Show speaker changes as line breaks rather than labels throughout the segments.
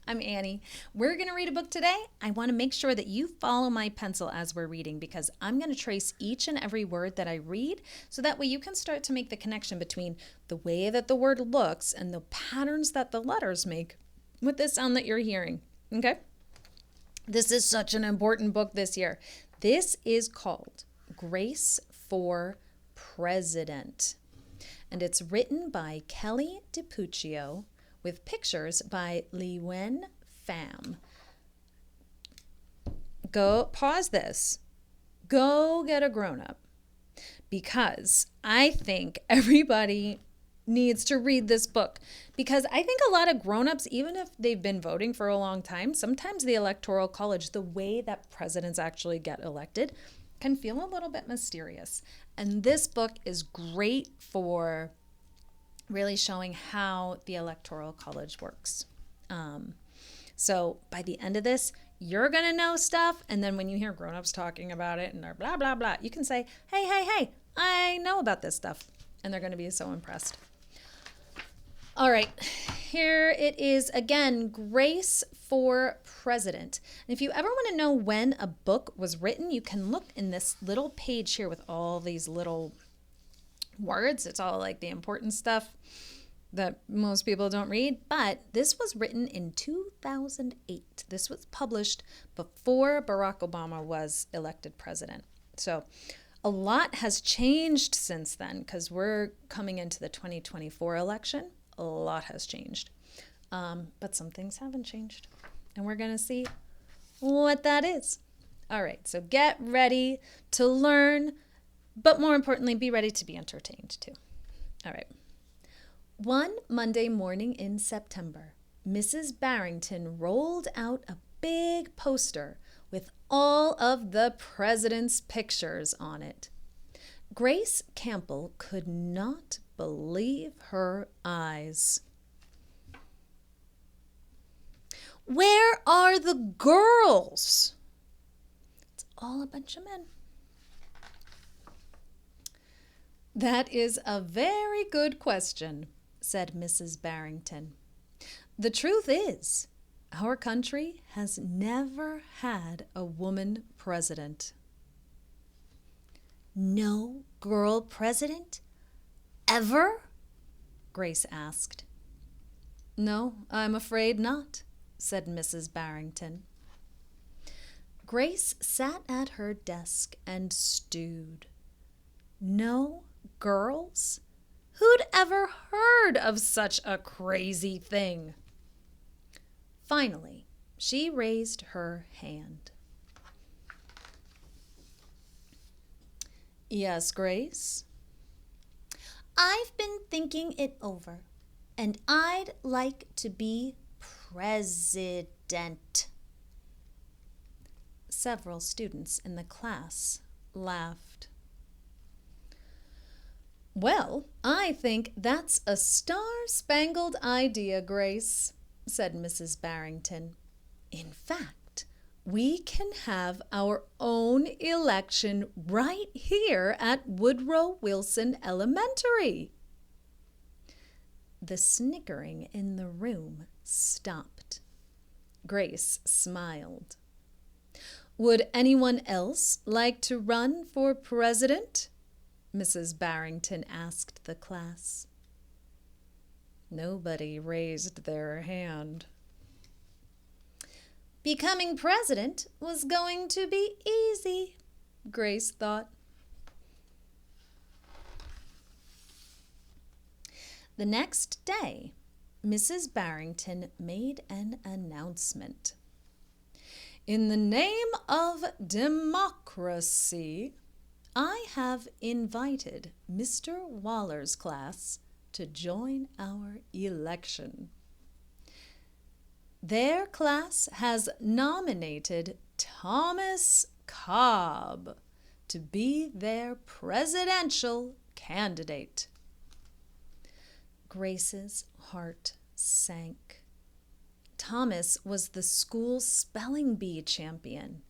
I'm Annie. We're going to read a book today. I want to make sure that you follow my pencil as we're reading because I'm going to trace each and every word that I read so that way you can start to make the connection between the way that the word looks and the patterns that the letters make with the sound that you're hearing. Okay? This is such an important book this year. This is called Grace for President, and it's written by Kelly DiPucchio with pictures by Li Wen Pham. Go pause this. Go get a grown-up because I think everybody needs to read this book because I think a lot of grown-ups, even if they've been voting for a long time, sometimes the electoral college, the way that presidents actually get elected, can feel a little bit mysterious. And this book is great for really showing how the electoral college works. So by the end of this, you're going to know stuff. And then when you hear grown-ups talking about it and they're blah, blah, blah, you can say, hey, I know about this stuff. And they're going to be so impressed. All right, here it is again, Grace for President. And if you ever want to know when a book was written, you can look in this little page here with all these little words. It's all like the important stuff that most people don't read, but this was written in 2008. This was published before Barack Obama was elected president. So a lot has changed since then because we're coming into the 2024 election. A lot has changed, but some things haven't changed, and we're going to see what that is. All right, so get ready to learn, but more importantly, be ready to be entertained too. All right. One Monday morning in September, Mrs. Barrington rolled out a big poster with all of the president's pictures on it. Grace Campbell could not believe her eyes. Where are the girls? It's all a bunch of men. That is a very good question, said Mrs. Barrington. The truth is, our country has never had a woman president. No girl president? Ever? Grace asked. No, I'm afraid not, said Mrs. Barrington. Grace sat at her desk and stewed. No girls? Who'd ever heard of such a crazy thing? Finally, she raised her hand. Yes, Grace? I've been thinking it over, and I'd like to be president. Several students in the class laughed. Well, I think that's a star-spangled idea, Grace, said Mrs. Barrington. In fact, we can have our own election right here at Woodrow Wilson Elementary. The snickering in the room stopped. Grace smiled. Would anyone else like to run for president? Mrs. Barrington asked the class. Nobody raised their hand. Becoming president was going to be easy, Grace thought. The next day, Mrs. Barrington made an announcement. In the name of democracy, I have invited Mr. Waller's class to join our election. Their class has nominated Thomas Cobb to be their presidential candidate. Grace's heart sank. Thomas was the school spelling bee champion.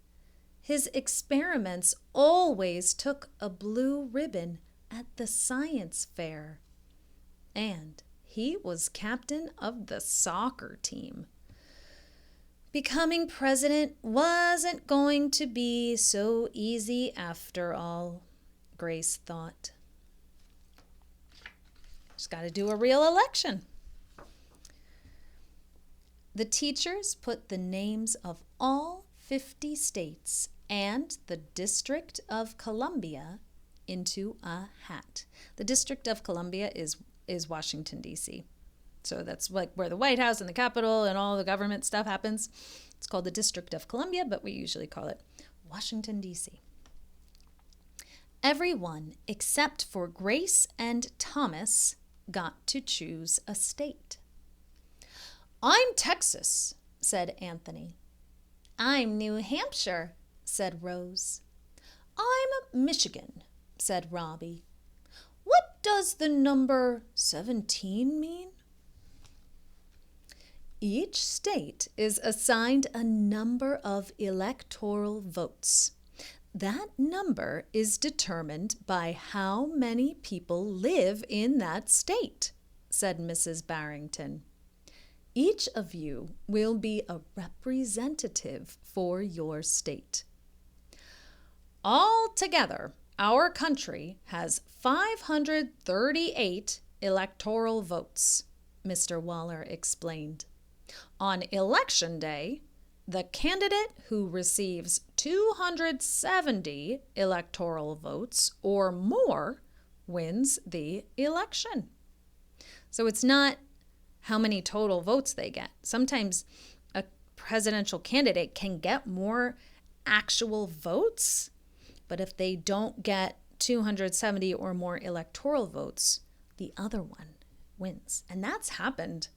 His experiments always took a blue ribbon at the science fair. And he was captain of the soccer team. Becoming president wasn't going to be so easy after all, Grace thought. Just got to do a real election. The teachers put the names of all 50 states and the District of Columbia into a hat. The District of Columbia is Washington, D.C. So that's like where the White House and the Capitol and all the government stuff happens. It's called the District of Columbia, but we usually call it Washington, D.C. Everyone except for Grace and Thomas got to choose a state. I'm Texas, said Anthony. I'm New Hampshire, said Rose. I'm Michigan, said Robbie. What does the number 17 mean? Each state is assigned a number of electoral votes. That number is determined by how many people live in that state, said Mrs. Barrington. Each of you will be a representative for your state. Altogether, our country has 538 electoral votes, Mr. Waller explained. On election day, the candidate who receives 270 electoral votes or more wins the election. So it's not how many total votes they get. Sometimes a presidential candidate can get more actual votes, but if they don't get 270 or more electoral votes, the other one wins. And that's happened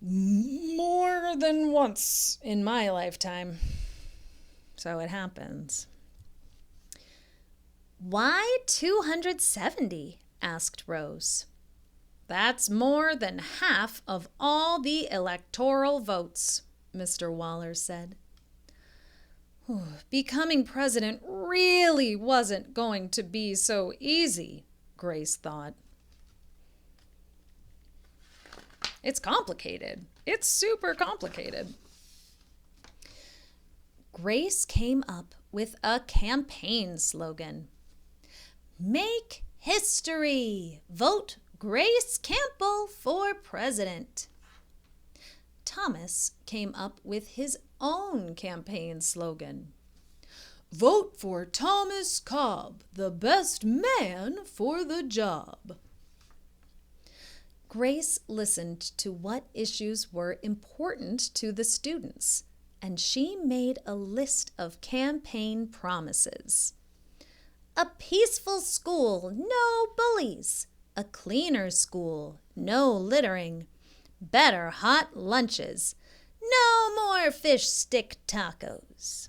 more than once in my lifetime. So it happens. Why 270? Asked Rose. That's more than half of all the electoral votes, Mr. Waller said. Becoming president really wasn't going to be so easy, Grace thought. It's complicated. It's super complicated. Grace came up with a campaign slogan. Make history! Vote Grace Campbell for president. Thomas came up with his own campaign slogan. Vote for Thomas Cobb, the best man for the job. Grace listened to what issues were important to the students, and she made a list of campaign promises. A peaceful school, no bullies. A cleaner school, no littering. Better hot lunches. No more fish stick tacos.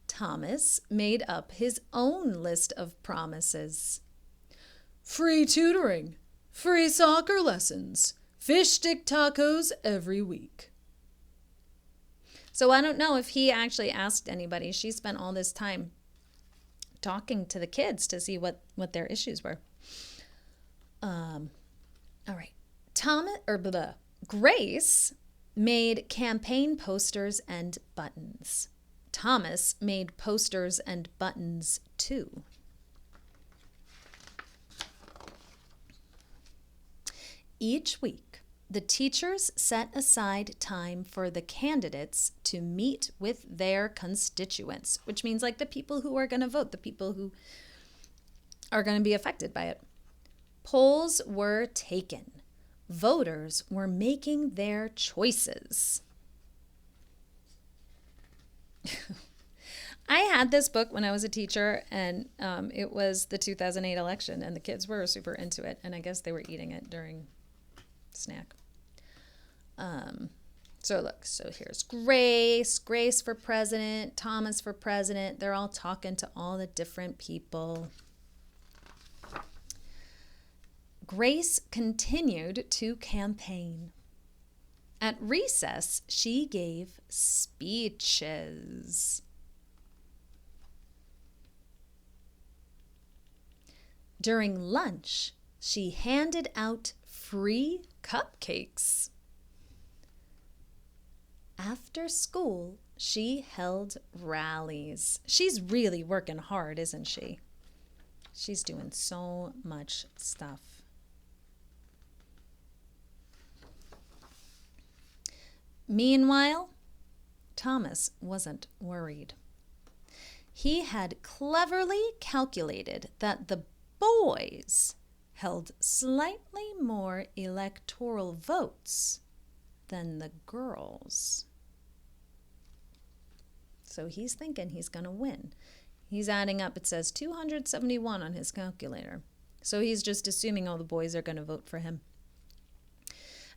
Thomas made up his own list of promises. Free tutoring. Free soccer lessons, fish stick tacos every week. So I don't know if he actually asked anybody. She spent all this time talking to the kids to see what their issues were. All right. Grace made campaign posters and buttons. Thomas made posters and buttons too. Each week, the teachers set aside time for the candidates to meet with their constituents, which means like the people who are going to vote, the people who are going to be affected by it. Polls were taken. Voters were making their choices. I had this book when I was a teacher, and it was the 2008 election, and the kids were super into it, and I guess they were eating it during snack. So look, so here's Grace for president, Thomas for president. They're all talking to all the different people. Grace continued to campaign. At recess, she gave speeches. During lunch, she handed out free cupcakes. After school, she held rallies. She's really working hard, isn't she? She's doing so much stuff. Meanwhile, Thomas wasn't worried. He had cleverly calculated that the boys held slightly more electoral votes than the girls. So he's thinking he's going to win. He's adding up, it says 271 on his calculator. So he's just assuming all the boys are going to vote for him.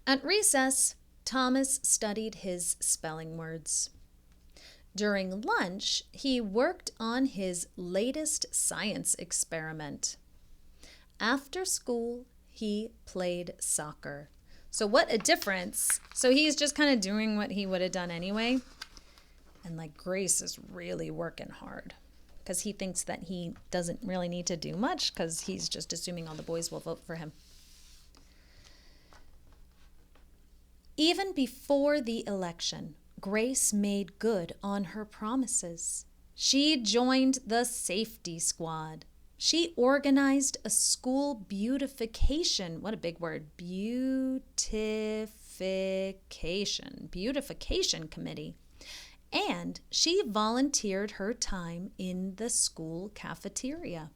At recess, Thomas studied his spelling words. During lunch, he worked on his latest science experiment. After school, he played soccer. So what a difference. So he's just kind of doing what he would have done anyway. And like Grace is really working hard because he thinks that he doesn't really need to do much because he's just assuming all the boys will vote for him. Even before the election, Grace made good on her promises. She joined the safety squad. She organized a school beautification, what a big word, beautification committee. And she volunteered her time in the school cafeteria.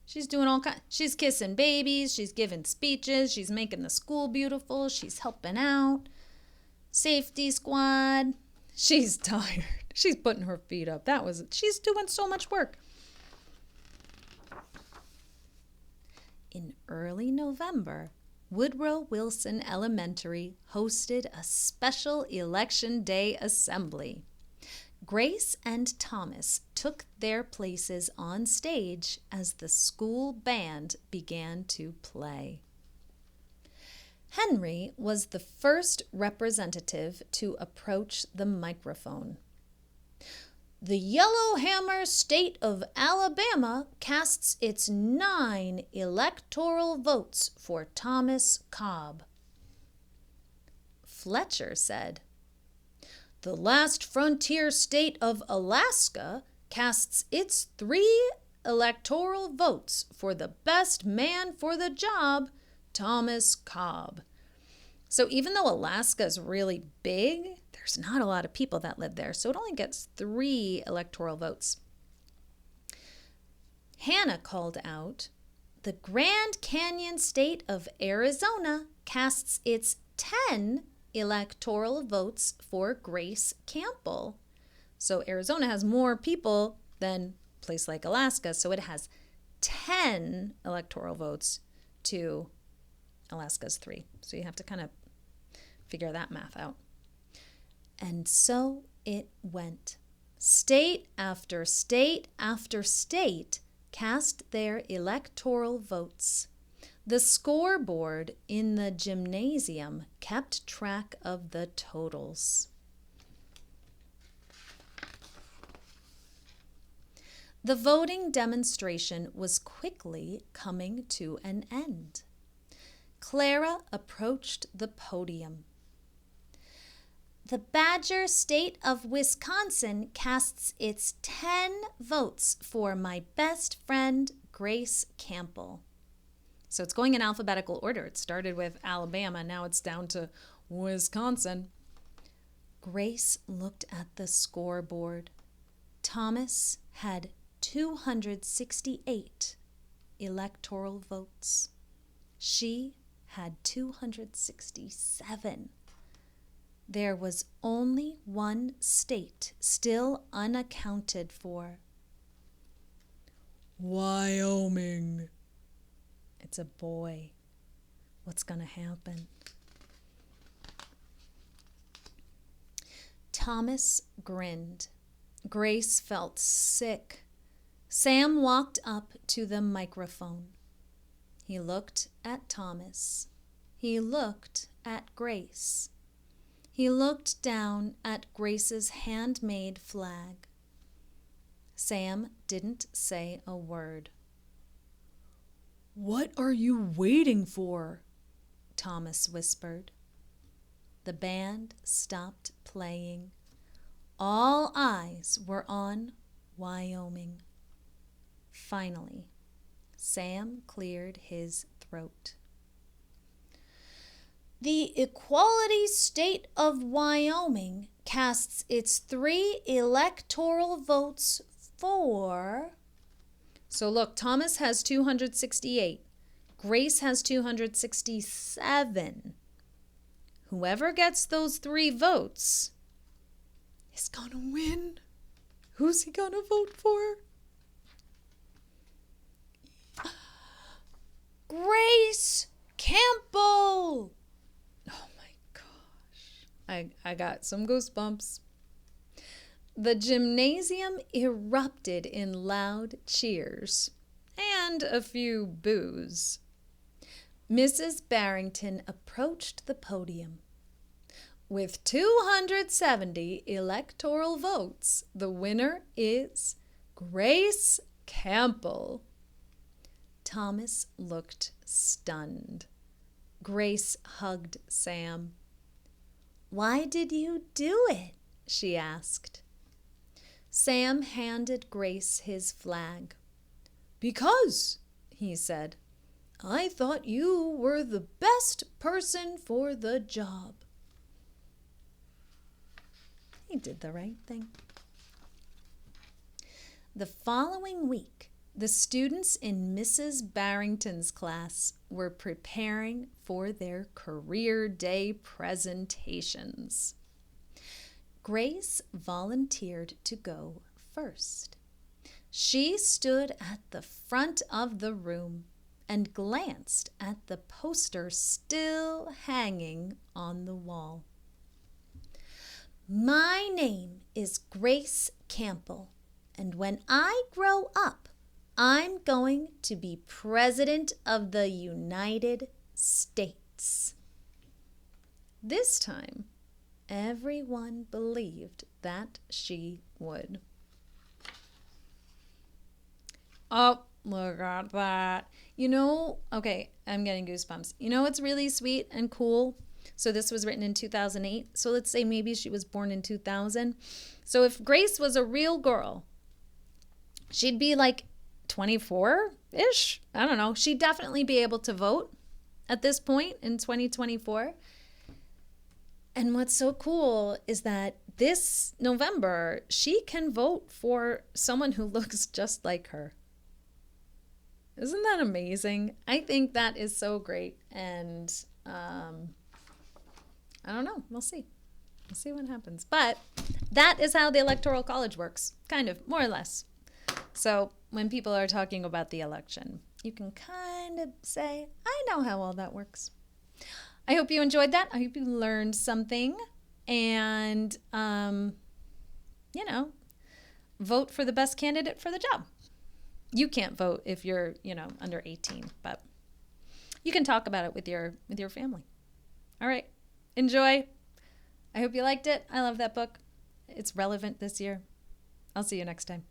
She's doing all kinds. She's kissing babies, she's giving speeches, she's making the school beautiful, she's helping out. Safety squad. She's tired. She's putting her feet up. She's doing so much work. In early November, Woodrow Wilson Elementary hosted a special Election Day assembly. Grace and Thomas took their places on stage as the school band began to play. Henry was the first representative to approach the microphone. The Yellowhammer State of Alabama casts its 9 electoral votes for Thomas Cobb. Fletcher said, The last frontier state of Alaska casts its 3 electoral votes for the best man for the job, Thomas Cobb. So even though Alaska is really big, there's not a lot of people that live there. So it only gets 3 electoral votes. Hannah called out, the Grand Canyon state of Arizona casts its 10 electoral votes for Grace Campbell. So Arizona has more people than a place like Alaska. So it has 10 electoral votes to Alaska's 3. So you have to kind of figure that math out. And so it went. State after state after state cast their electoral votes. The scoreboard in the gymnasium kept track of the totals. The voting demonstration was quickly coming to an end. Clara approached the podium. The Badger State of Wisconsin casts its 10 votes for my best friend, Grace Campbell. So it's going in alphabetical order. It started with Alabama, now it's down to Wisconsin. Grace looked at the scoreboard. Thomas had 268 electoral votes. She had 267. There was only one state still unaccounted for. Wyoming. It's a boy. What's going to happen? Thomas grinned. Grace felt sick. Sam walked up to the microphone. He looked at Thomas. He looked at Grace. He looked down at Grace's handmade flag. Sam didn't say a word. "What are you waiting for?" Thomas whispered. the band stopped playing. All eyes were on Wyoming. Finally, Sam cleared his throat. The equality state of Wyoming casts its 3 electoral votes for... So look, Thomas has 268. Grace has 267. Whoever gets those 3 votes is gonna win. Who's he gonna vote for? Grace Campbell! Oh my gosh. I got some goosebumps. The gymnasium erupted in loud cheers and a few boos. Mrs. Barrington approached the podium. With 270 electoral votes, the winner is Grace Campbell. Thomas looked stunned. Grace hugged Sam. "Why did you do it?" she asked. Sam handed Grace his flag. "Because," he said, "I thought you were the best person for the job." He did the right thing. The following week, the students in Mrs. Barrington's class were preparing for their career day presentations. Grace volunteered to go first. She stood at the front of the room and glanced at the poster still hanging on the wall. "My name is Grace Campbell, and when I grow up, I'm going to be President of the United States." This time, everyone believed that she would. Oh, look at that. Okay, I'm getting goosebumps. What's really sweet and cool? So this was written in 2008. So let's say maybe she was born in 2000. So if Grace was a real girl, she'd be like 24-ish. I don't know. She'd definitely be able to vote at this point in 2024. And what's so cool is that this November, she can vote for someone who looks just like her. Isn't that amazing? I think that is so great. And I don't know. We'll see. We'll see what happens. But that is how the Electoral College works, kind of, more or less. So when people are talking about the election, you can kind of say, I know how all that works. I hope you enjoyed that. I hope you learned something. And, vote for the best candidate for the job. You can't vote if you're, under 18, but you can talk about it with your family. All right. Enjoy. I hope you liked it. I love that book. It's relevant this year. I'll see you next time.